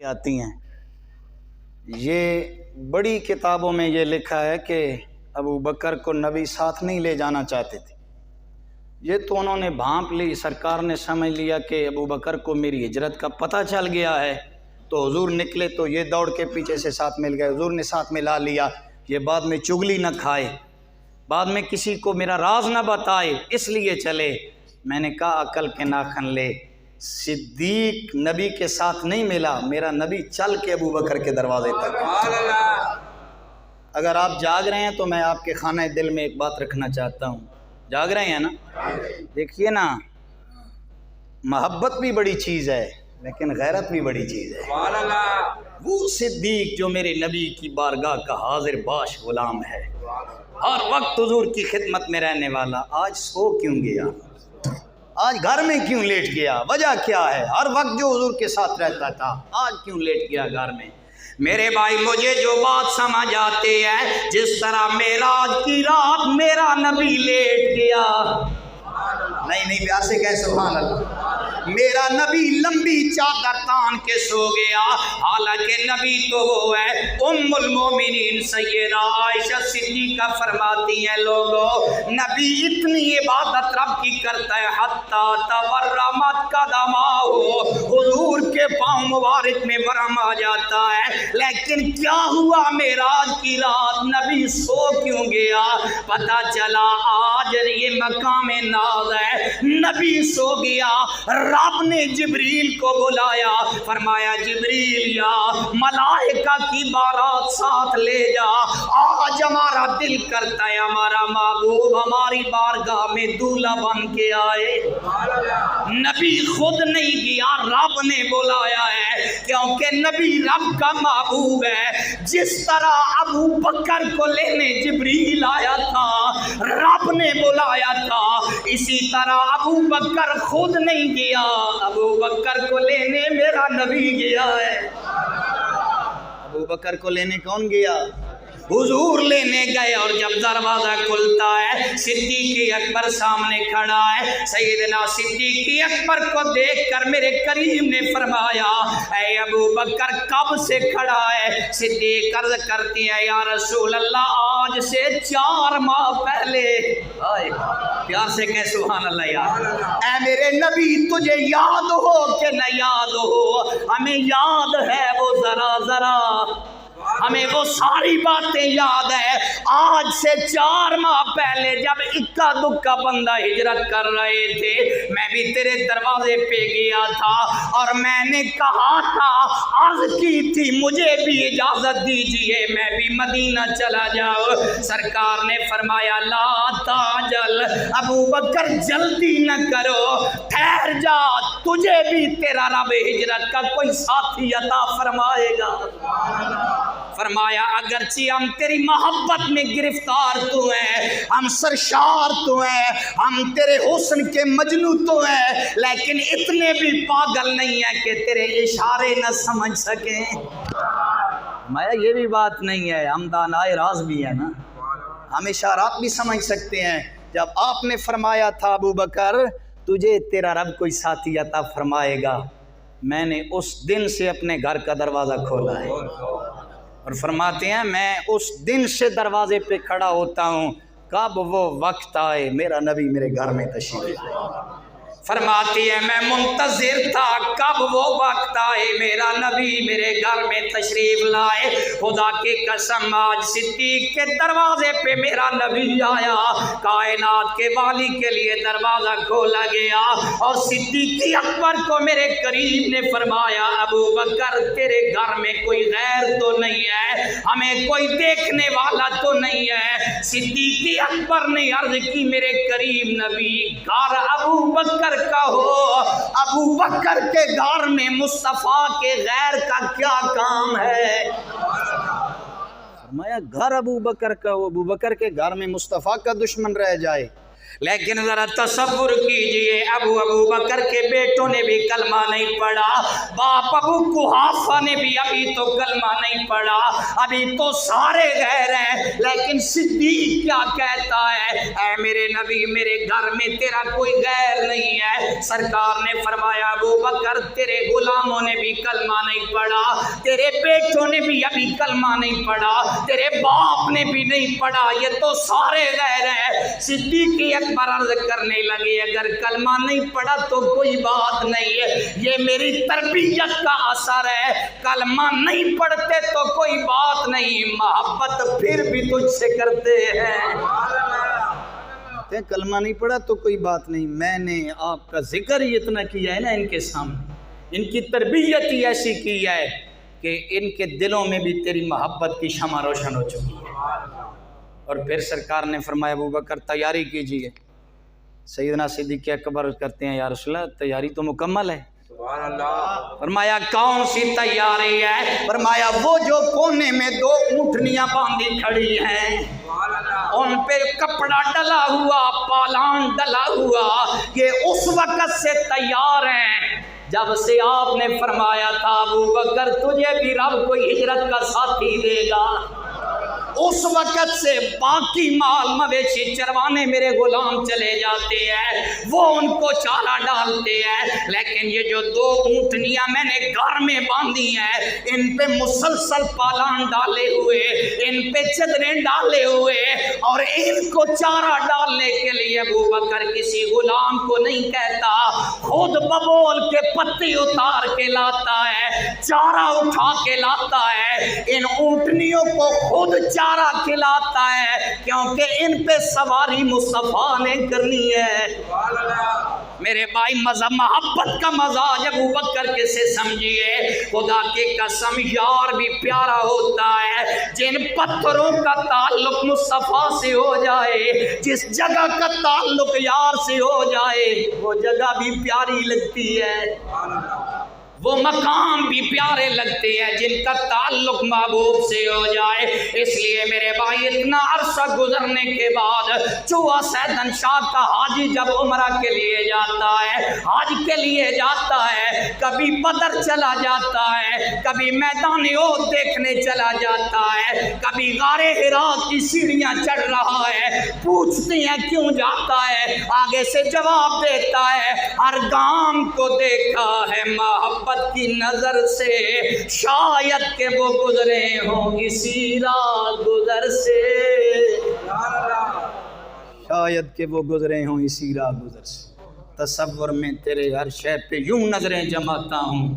آتی ہیں۔ یہ بڑی کتابوں میں یہ لکھا ہے کہ ابو بکر کو نبی ساتھ نہیں لے جانا چاہتے تھے۔ یہ تو انہوں نے بھانپ لی، سرکار نے سمجھ لیا کہ ابو بکر کو میری ہجرت کا پتہ چل گیا ہے، تو حضور نکلے تو یہ دوڑ کے پیچھے سے ساتھ مل گئے، حضور نے ساتھ ملا لیا، یہ بعد میں چگلی نہ کھائے، بعد میں کسی کو میرا راز نہ بتائے، اس لیے چلے۔ میں نے کہا عقل کے ناخن لے، صدیق نبی کے ساتھ نہیں ملا، میرا نبی چل کے ابو بکر کے دروازے تک۔ اگر آپ جاگ رہے ہیں تو میں آپ کے خانہ دل میں ایک بات رکھنا چاہتا ہوں، جاگ رہے ہیں نا؟ دیکھیے نا، محبت بھی بڑی چیز ہے لیکن غیرت بھی بڑی چیز ہے۔ وہ صدیق جو میرے نبی کی بارگاہ کا حاضر باش غلام ہے، ہر وقت حضور کی خدمت میں رہنے والا، آج سو کیوں گیا؟ آج گھر میں کیوں لیٹ گیا؟ وجہ کیا ہے؟ ہر وقت جو حضور کے ساتھ رہتا تھا، آج کیوں لیٹ گیا گھر میں؟ میرے بھائی، مجھے جو بات سمجھ آتے ہے، جس طرح معراج کی رات میرا نبی لیٹ گیا، نہیں پیار سے کہہ سبحان اللہ، میرا نبی لمبی چادر تان کے سو گیا، حالانکہ نبی تو وہ ہے ام المومنین سیدہ عائشہ صدیقہ فرماتی ہیں، لوگوں نبی اتنی عبادت رب کی کرتا ہے حتیٰ تورمت قدماہ، حضور کے پاؤں مبارک میں ورم آ جاتا ہے، لیکن کیا ہوا معراج کی رات نبی سو کیوں گیا؟ پتہ چلا آج یہ مقام ناز ہے، نبی سو گیا، رب نے جبریل کو بلایا، فرمایا جبریل یا ملائکہ کی بارات ساتھ لے جا، آج ہمارا دل کرتا ہے ہمارا محبوب ہماری بارگاہ میں دولہا بن کے آئے۔ نبی خود نہیں گیا، رب نے بلایا ہے، کیونکہ نبی رب کا محبوب ہے۔ جس طرح ابو بکر کو لینے جبریل آیا تھا، رب نے بلایا تھا، اسی طرح ابو بکر خود نہیں گیا، ابو بکر کو لینے میرا نبی گیا ہے۔ ابو بکر کو لینے کون گیا؟ حضور لینے گئے، اور جب دروازہ کھلتا ہے صدیق اکبر سامنے کھڑا ہے، سیدنا صدیق اکبر کو دیکھ کر میرے کریم نے فرمایا اے ابو بکر کب سے کھڑا ہے؟ صدیق عرض کرتی ہے یا رسول اللہ آج سے 4 ماہ پہلے۔ پیار سے کہہ سبحان اللہ یار، اے میرے نبی تجھے یاد ہو کہ نہ یاد ہو، ہمیں یاد ہے وہ ذرا ذرا، ہمیں وہ ساری باتیں یاد ہے۔ آج سے 4 ماہ پہلے جب اکا دکا بندہ ہجرت کر رہے تھے، میں بھی تیرے دروازے پہ گیا تھا اور میں نے کہا تھا، عرض کی تھی مجھے بھی اجازت دیجئے میں بھی مدینہ چلا جاؤ۔ سرکار نے فرمایا لا تعجل، ابو بکر جلدی نہ کرو، ٹھہر جا، تجھے بھی تیرا رب ہجرت کا کوئی ساتھی عطا فرمائے گا۔ فرمایا اگرچہ ہم تیری محبت میں گرفتار تو ہیں، ہم سرشار تو ہیں، ہم تیرے حسن کے مجنو تو ہیں، لیکن اتنے بھی پاگل نہیں ہیں کہ تیرے اشارے نہ سمجھ سکیں۔ فرمایا یہ بھی بات نہیں ہے، ہم دانائے راز بھی ہیں نا، ہم اشارات بھی سمجھ سکتے ہیں۔ جب آپ نے فرمایا تھا ابو بکر تجھے تیرا رب کوئی ساتھی عطا فرمائے گا، میں نے اس دن سے اپنے گھر کا دروازہ کھولا ہے، اور فرماتے ہیں میں اس دن سے دروازے پہ کھڑا ہوتا ہوں کب وہ وقت آئے میرا نبی میرے گھر میں تشریف لائے۔ فرماتی ہے میں منتظر تھا کب وہ وقت آئے میرا نبی میرے گھر میں تشریف لائے۔ خدا کی قسم آج صدیق کے دروازے پہ میرا نبی آیا، کائنات کے والی کے لیے دروازہ کھولا گیا، اور صدیق اکبر کو میرے کریم نے فرمایا ابو بکر تیرے گھر میں کوئی غیر تو نہیں ہے، ہمیں کوئی دیکھنے والا تو نہیں ہے۔ صدیق اکبر نے عرض کی میرے کریم نبی گھر ابو بکر کا ہو، ابو بکر کے گھر میں مصطفیٰ کے غیر کا کیا کام ہے؟ فرمایا گھر ابو بکر کا ہو، ابو بکر کے گھر میں مصطفیٰ کا دشمن رہ جائے، لیکن ذرا تصور کیجئے ابو بکر کے بیٹوں نے بھی کلمہ نہیں پڑھا، باپ ابو قحافہ نے بھی ابھی تو کلمہ نہیں پڑھا، ابھی تو سارے غیر ہیں، لیکن صدیق کیا کہتا ہے، اے میرے نبی میرے گھر میں تیرا کوئی غیر نہیں ہے۔ سرکار نے فرمایا ابو بکر تیرے غلاموں نے بھی کلمہ نہیں پڑھا، تیرے بیٹوں نے بھی ابھی کلمہ نہیں پڑھا، تیرے باپ نے بھی نہیں پڑھا، یہ تو سارے غیر ہیں۔ صدیق اکبر عرض کرنے لگے اگر کلمہ نہیں پڑھا تو کوئی بات نہیں ہے، یہ میری تربیت کا اثر ہے، کلمہ نہیں پڑھتے تو کوئی بات نہیں، محبت پھر بھی تجھ سے کرتے ہیں۔ کلمہ نہیں پڑھا تو کوئی بات نہیں، میں نے آپ کا ذکر ہی اتنا کیا ہے نا ان کے سامنے، ان کی تربیت ہی ایسی کی ہے کہ ان کے دلوں میں بھی تیری محبت کی شمع روشن ہو چکی ہے۔ اور پھر سرکار نے فرمایا ابو بکر تیاری کیجئے۔ سیدنا صدیق اکبر کرتے ہیں یا رسول اللہ تیاری تو مکمل ہے۔ سبحان اللہ۔ فرمایا کون سی تیاری ہے؟ فرمایا وہ جو کونے میں 2 اونٹنیاں باندھی کھڑی ہیں، ان پہ کپڑا ڈلا ہوا، پالان ڈلا ہوا، یہ اس وقت سے تیار ہیں جب سے آپ نے فرمایا تھا ابو بکر تجھے بھی رب کوئی ہجرت کا ساتھی دے گا، اس وقت سے باقی مال مویشی چروانے میرے غلام چلے جاتے ہیں، وہ ان کو چارہ ڈالتے ہیں، لیکن یہ جو 2 اونٹنیاں میں نے گھر میں باندھی ہیں ان پہ مسلسل پالان ڈالے ہوئے، ان پہ چادریں ڈالے ہوئے، اور ان کو چارہ ڈالنے کے لیے ابو بکر کسی غلام کو نہیں کہتا، خود ببول کے پتی اتار کے لاتا ہے، چارہ اٹھا کے لاتا ہے، ان اونٹنیوں کو خود چارہ کھلاتا ہے کیونکہ ان پہ سواری مصطفیٰ نے کرنی ہے۔ میرے بھائی مزہ محبت کا مزاج ابو بکر کسے سمجھیے، خدا کی قسم یار بھی پیارا ہوتا ہے، جن پتھروں کا تعلق مصطفیٰ سے ہو جائے، جس جگہ کا تعلق یار سے ہو جائے وہ جگہ بھی پیاری لگتی ہے، وہ مقام بھی پیارے لگتے ہیں جن کا تعلق محبوب سے ہو جائے۔ اس لیے میرے بھائی اتنا عرصہ گزرنے کے بعد چوہا سیدن شاہ کا حاجی جب عمرہ کے لیے جاتا ہے، حج کے لیے جاتا ہے، کبھی بدر چلا جاتا ہے، کبھی میدان احد دیکھنے چلا جاتا ہے، کبھی غار حرا کی سیڑھیاں چڑھ رہا ہے، پوچھتے ہیں کیوں جاتا ہے، آگے سے جواب دیتا ہے ہر گام کو دیکھا ہے محبت کی نظر سے، شاید کہ وہ گزرے ہوں اسی راہ گزر سے، شاید کہ وہ گزرے ہوں اسی راہ گزر سے، تصور میں تیرے ہر شے پہ یوں نظریں جماتا ہوں،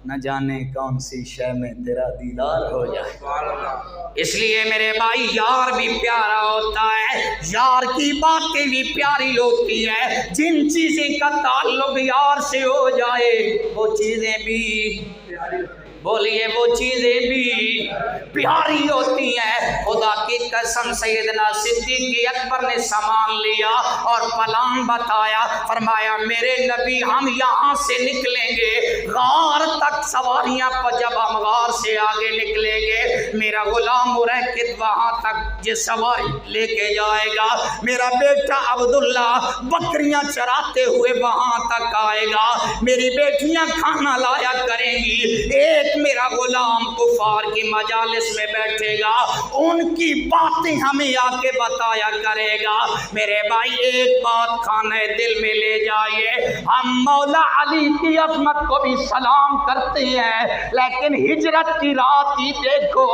نہ جانے کون سی شے میں تیرا دیدار ہو جائے۔ اس لیے میرے بھائی یار بھی پیارا ہوتا ہے، یار کی باتیں بھی پیاری ہوتی ہے، جن چیزیں کا تعلق یار سے ہو جائے وہ چیزیں بھی بولیے وہ چیزیں بھی پیاری ہوتی ہیں۔ خدا کی قسم سیدنا صدیق اکبر نے سامان لیا اور پلان بتایا، فرمایا میرے نبی ہم یہاں سے نکلیں گے غار تک سواریاں پر، جب ہم غار سے آگے نکلیں گے میرا غلام مرکب وہاں تک جس سواری لے کے جائے گا، میرا بیٹا عبداللہ بکریاں چراتے ہوئے وہاں تک آئے گا، میری بیٹیاں کھانا لایا کریں گی، ایک میرا غلام کفار کی مجالس میں بیٹھے گا، ان کی باتیں ہمیں آ کے بتایا کرے گا۔ میرے بھائی ایک بات کھانے دل میں لے جائیے، ہم مولا علی کی عظمت کو بھی سلام کرتے ہیں، لیکن ہجرت کی رات ہی دیکھو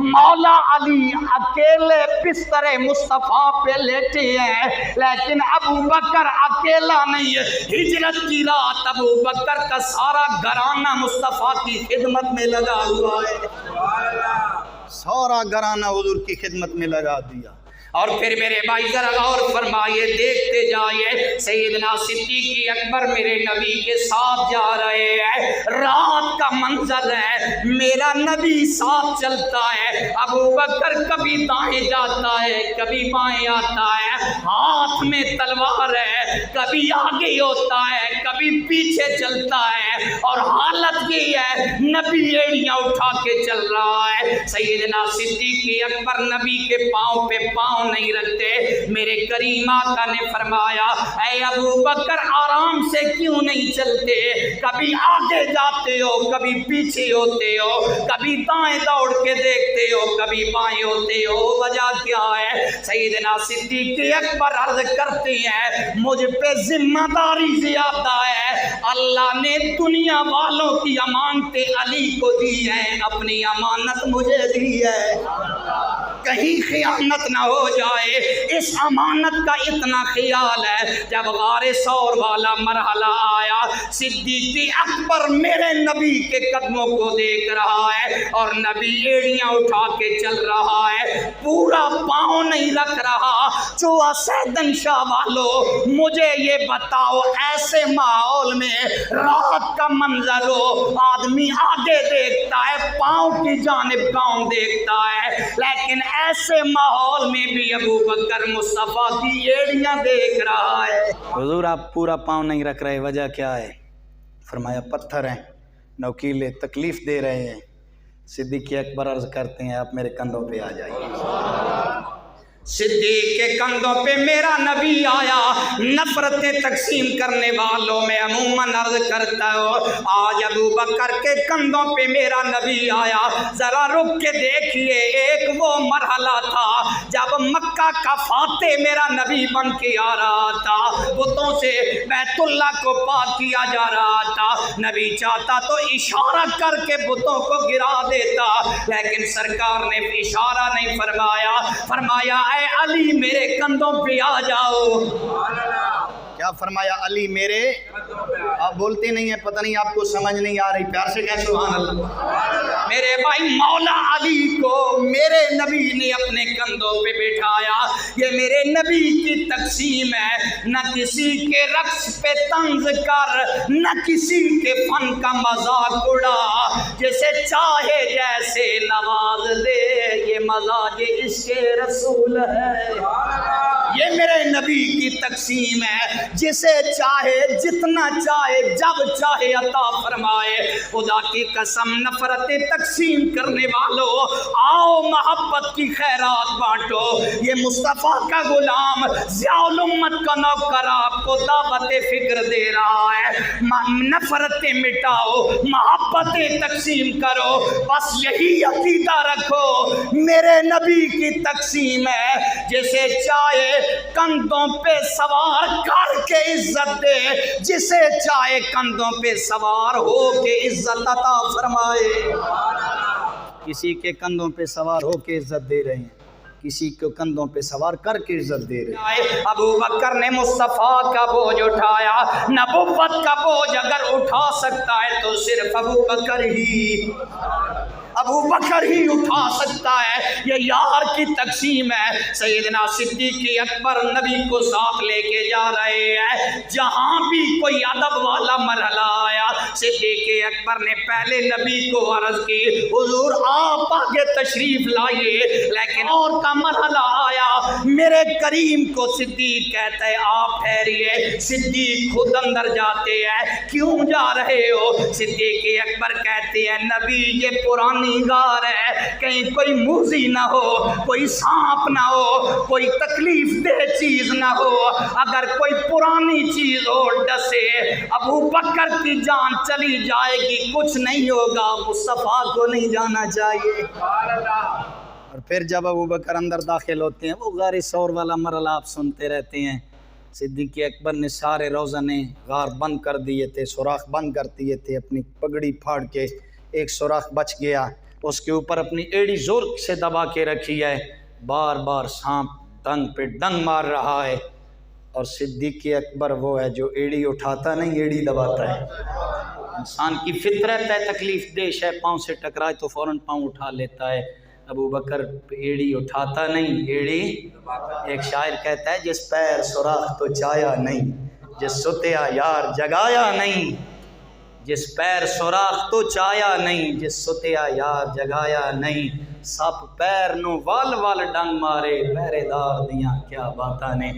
مولا علی اکیلے بستر مصطفیٰ پہ لیٹے ہیں، لیکن ابو بکر اکیلا نہیں ہے، ہجرت کی رات ابو بکر کا سارا گھرانہ مصطفیٰ کی خدمت میں لگا ہوا ہے، سارا گھرانہ حضور کی خدمت میں لگا دیا۔ اور پھر میرے بھائی ذرا غور فرمائیے، دیکھتے جائیے، سیدنا صدیق اکبر میرے نبی کے ساتھ جا رہے ہیں، رات کا منظر ہے، میرا نبی ساتھ چلتا ہے، ابو بکر کبھی دائیں جاتا ہے کبھی بائیں آتا ہے، ہاتھ میں تلوار ہے، کبھی آگے ہوتا ہے کبھی پیچھے چلتا ہے، اور حالت یہ ہے نبی ایڑیاں اٹھا کے چل رہا ہے۔ سیدنا صدیق اکبر نبی کے پاؤں پہ پاؤں نہیں رکھتے۔ میرے کریم آقا نے فرمایا اے ابو بکر آرام سے کیوں نہیں چلتے؟ کبھی آگے جاتے ہو کبھی پیچھے ہوتے ہو، کبھی دائیں دوڑ کے دیکھتے ہو کبھی بائیں ہوتے ہو، وجہ کیا ہے؟ سیدنا صدیق اکبر عرض کرتے ہیں مجھ پہ ذمہ داری زیادہ ہے، اللہ نے دنیا والوں کی امانتیں علی کو دی ہیں، اپنی امانت مجھے دی ہے، کہیں خیانت نہ ہو جائے۔ اس امانت کا اتنا خیال ہے، جب غار ثور والا مرحلہ آیا صدیق اکبر میرے نبی کے قدموں کو دیکھ رہا ہے اور نبی ایڑیاں اٹھا کے چل رہا ہے، پورا پاؤں نہیں رکھ رہا۔ جو سیدن شاہ والو مجھے یہ بتاؤ ایسے ماحول میں رات کا منظر ہو، آدمی آگے دیکھتا ہے پاؤں کی جانب کون دیکھتا ہے، لیکن ایسے ماحول میں بھی ابو بکر مصطفیٰ کی ایڑیاں دیکھ رہا ہے۔ حضور آپ پورا پاؤں نہیں رکھ رہے، وجہ کیا ہے؟ فرمایا پتھر ہیں نوکیلے تکلیف دے رہے ہیں۔ صدیق اکبر عرض کرتے ہیں آپ میرے کندھوں پہ آ جائیے۔ صدیق کے کندھوں پہ میرا نبی آیا۔ نفرتیں تقسیم کرنے والوں میں عموماً عرض کرتا ہوں آج ابو بکر کے کندھوں پہ میرا نبی آیا۔ ذرا رک کے دیکھیے، ایک وہ مرحلہ تھا جب مکہ کا فاتح میرا نبی بن کے آ رہا تھا، بتوں سے بیت اللہ کو پاک کیا جا رہا تھا، نبی چاہتا تو اشارہ کر کے بتوں کو گرا دیتا، لیکن سرکار نے اشارہ نہیں فرمایا، فرمایا اے علی میرے کندھوں پہ آ جاؤ۔ کیا فرمایا؟ علی میرے، آپ بولتے نہیں ہیں، پتہ نہیں آپ کو سمجھ نہیں آ رہی، پیار سے کہہ سبحان اللہ۔ میرے بھائی مولا علی کو میرے نبی نے اپنے کندھوں پہ بٹھایا۔ یہ میرے نبی کی تقسیم ہے، نہ کسی کے رقص پہ طنز کر، نہ کسی کے فن کا مذاق اڑا، جسے چاہے جیسے نواز دے، یہ مزاج عشق رسول ہے۔ یہ میرے نبی کی تقسیم ہے، جسے چاہے جتنا چاہے جب چاہے عطا فرمائے۔ خدا کی قسم نفرتیں تقسیم کرنے والوں آؤ محبت کی خیرات بانٹو۔ یہ مصطفیٰ کا غلام ضیاء الامت کا نوکر آپ کو دعوت فکر دے رہا ہے، نفرتیں مٹاؤ محبتیں تقسیم کرو، بس یہی عقیدہ رکھو میرے نبی کی تقسیم ہے، جسے چاہے کندھوں پہ سوار کر کے عزت دے، جسے چاہے کندھوں پہ سوار ہو کے عزت عطا فرمائے۔ کسی کے کندھوں پہ سوار ہو کے عزت دے رہے ہیں، کسی کو کندھوں پہ سوار کر کے عزت دے رہے ہیں۔ ابو بکر نے مصطفیٰ کا بوجھ اٹھایا، نبوت کا بوجھ اگر اٹھا سکتا ہے تو صرف ابو بکر ہی اٹھا سکتا ہے۔ یہ یار کی تقسیم ہے۔ سیدنا صدیق اکبر نبی کو ساتھ لے کے جا رہے ہیں، جہاں بھی کوئی ادب والا مرحلہ آیا صدیق اکبر نے پہلے نبی کو عرض کی حضور آپ آگے تشریف لائیے، لیکن اور کا مرحلہ آیا میرے کریم کو صدیق کہتا ہے آپ ٹھہریے۔ صدیق خود اندر جاتے ہیں، کیوں جا رہے ہو؟ صدیق اکبر کہتے ہیں نبی یہ پرانی غار ہے، کہیں کوئی موذی نہ ہو، کوئی سانپ نہ ہو، کوئی تکلیف دہ چیز نہ ہو، اگر کوئی پرانی چیز ہو ڈسے ابو بکر کی جان چلی جائے گی، کچھ نہیں ہوگا، مصطفیٰ کو نہیں جانا چاہیے۔ اور پھر جب ابو بکر اندر داخل ہوتے ہیں، وہ غار ثور والا مرحلہ آپ سنتے رہتے ہیں، صدیق اکبر نے سارے روزنے غار بند کر دیے تھے، سوراخ بند کر دیے تھے، اپنی پگڑی پھاڑ کے ایک سوراخ بچ گیا، اس کے اوپر اپنی ایڑی زور سے دبا کے رکھی ہے، بار بار سانپ ڈنگ پہ ڈنگ مار رہا ہے، اور صدیق اکبر وہ ہے جو ایڑی اٹھاتا نہیں ایڑی دباتا ہے۔ انسان کی فطرت ہے تکلیف دیش ہے، پاؤں سے ٹکرائے تو فوراً پاؤں اٹھا لیتا ہے، ابو بکر ایڑی اٹھاتا نہیں ایڑی۔ ایک شاعر کہتا ہے جس پیر سوراخ تو چایا نہیں، جس ستیا یار جگایا نہیں، جس پیر سوراخ تو چایا نہیں، جس ستیا یار جگایا نہیں، سپ پیر نو وال وال ڈنگ مارے، پہرے دار دیاں کیا باتاں نے۔